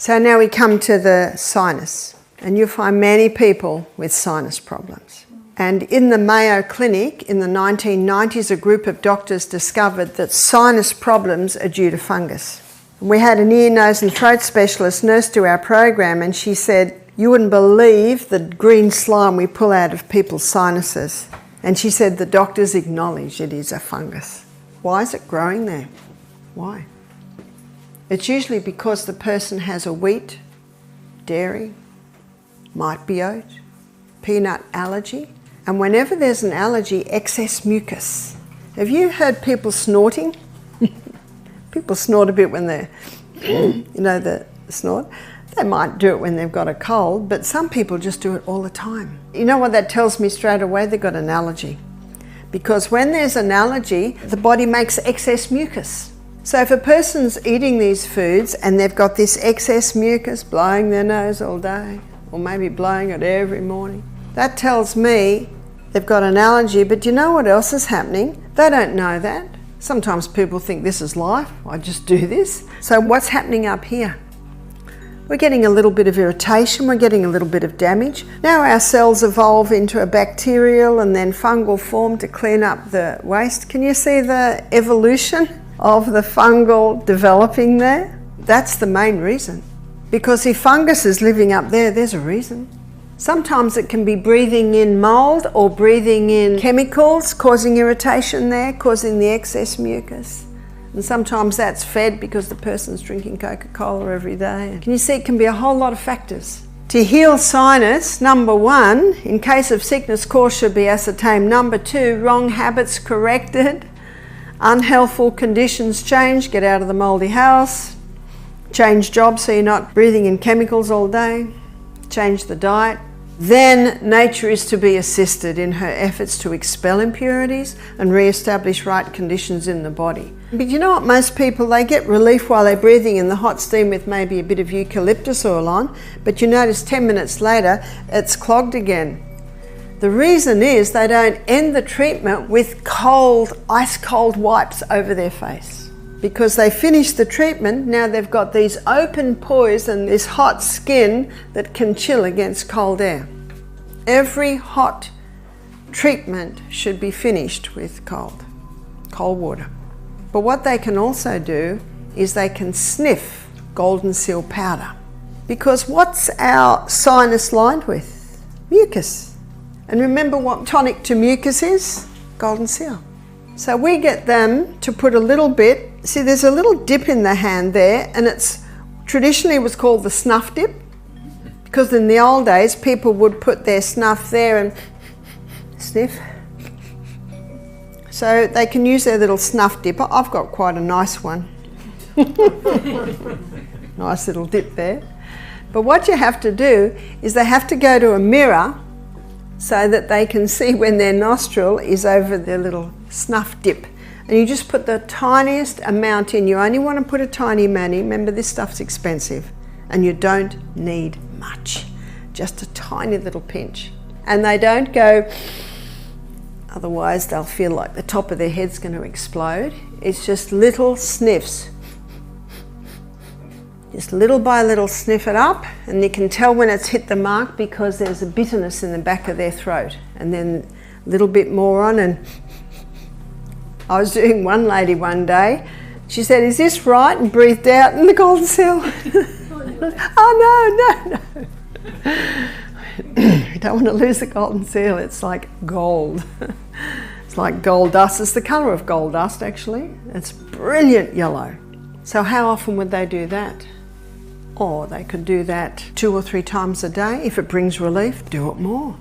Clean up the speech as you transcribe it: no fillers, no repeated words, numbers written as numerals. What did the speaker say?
So now we come to the sinus, and you'll find many people with sinus problems. And in the Mayo Clinic in the 1990s, a group of doctors discovered that sinus problems are due to fungus. We had an ear, nose and throat specialist nurse do our program, and she said, "You wouldn't believe the green slime we pull out of people's sinuses." And she said the doctors acknowledge it is a fungus. Why is it growing there? Why? It's usually because the person has a wheat, dairy, might be oat, peanut allergy. And whenever there's an allergy, excess mucus. Have you heard people snorting? People snort a bit when they're, the snort. They might do it when they've got a cold, but some people just do it all the time. You know what that tells me straight away? They've got an allergy. Because when there's an allergy, the body makes excess mucus. So if a person's eating these foods and they've got this excess mucus, blowing their nose all day, or maybe blowing it every morning, that tells me they've got an allergy. But you know what else is happening? They don't know that. Sometimes people think this is life, I just do this. So what's happening up here? We're getting a little bit of irritation, we're getting a little bit of damage. Now our cells evolve into a bacterial and then fungal form to clean up the waste. Can you see the evolution of the fungal developing there? That's the main reason. Because if fungus is living up there, there's a reason. Sometimes it can be breathing in mold or breathing in chemicals, causing irritation there, causing the excess mucus. And sometimes that's fed because the person's drinking Coca-Cola every day. Can you see it can be a whole lot of factors? To heal sinus, number one, in case of sickness, cause should be ascertained. Number two, wrong habits corrected. Unhealthful conditions changed. Get out of the mouldy house. Change jobs so you're not breathing in chemicals all day. Change the diet. Then nature is to be assisted in her efforts to expel impurities and re-establish right conditions in the body. But you know what, most people, they get relief while they're breathing in the hot steam with maybe a bit of eucalyptus oil on, but you notice 10 minutes later it's clogged again. The reason is they don't end the treatment with cold, ice cold wipes over their face. Because they finish the treatment, now they've got these open pores and this hot skin that can chill against cold air. Every hot treatment should be finished with cold water. But what they can also do is they can sniff golden seal powder. Because what's our sinus lined with? Mucus. And remember what tonic to mucus is? Golden seal. So we get them to put a little bit. See, there's a little dip in the hand there, and it's traditionally was called the snuff dip, because in the old days people would put their snuff there and sniff. So they can use their little snuff dip. I've got quite a nice one. Nice little dip there. But what you have to do is they have to go to a mirror so that they can see when their nostril is over their little snuff dip. And you just put the tiniest amount in. You only want to put a tiny amount in. Remember, this stuff's expensive. And you don't need much. Just a tiny little pinch. And they don't go, otherwise they'll feel like the top of their head's going to explode. It's just little sniffs. Just little by little sniff it up, and you can tell when it's hit the mark because there's a bitterness in the back of their throat. And then a little bit more on, and I was doing one lady one day, she said, "Is this right?" and breathed out in the golden seal. Oh no. You don't want to lose the golden seal. It's like gold. It's like gold dust. It's the colour of gold dust actually. It's brilliant yellow. So how often would they do that? Or they could do that 2 or 3 times a day. If it brings relief, do it more.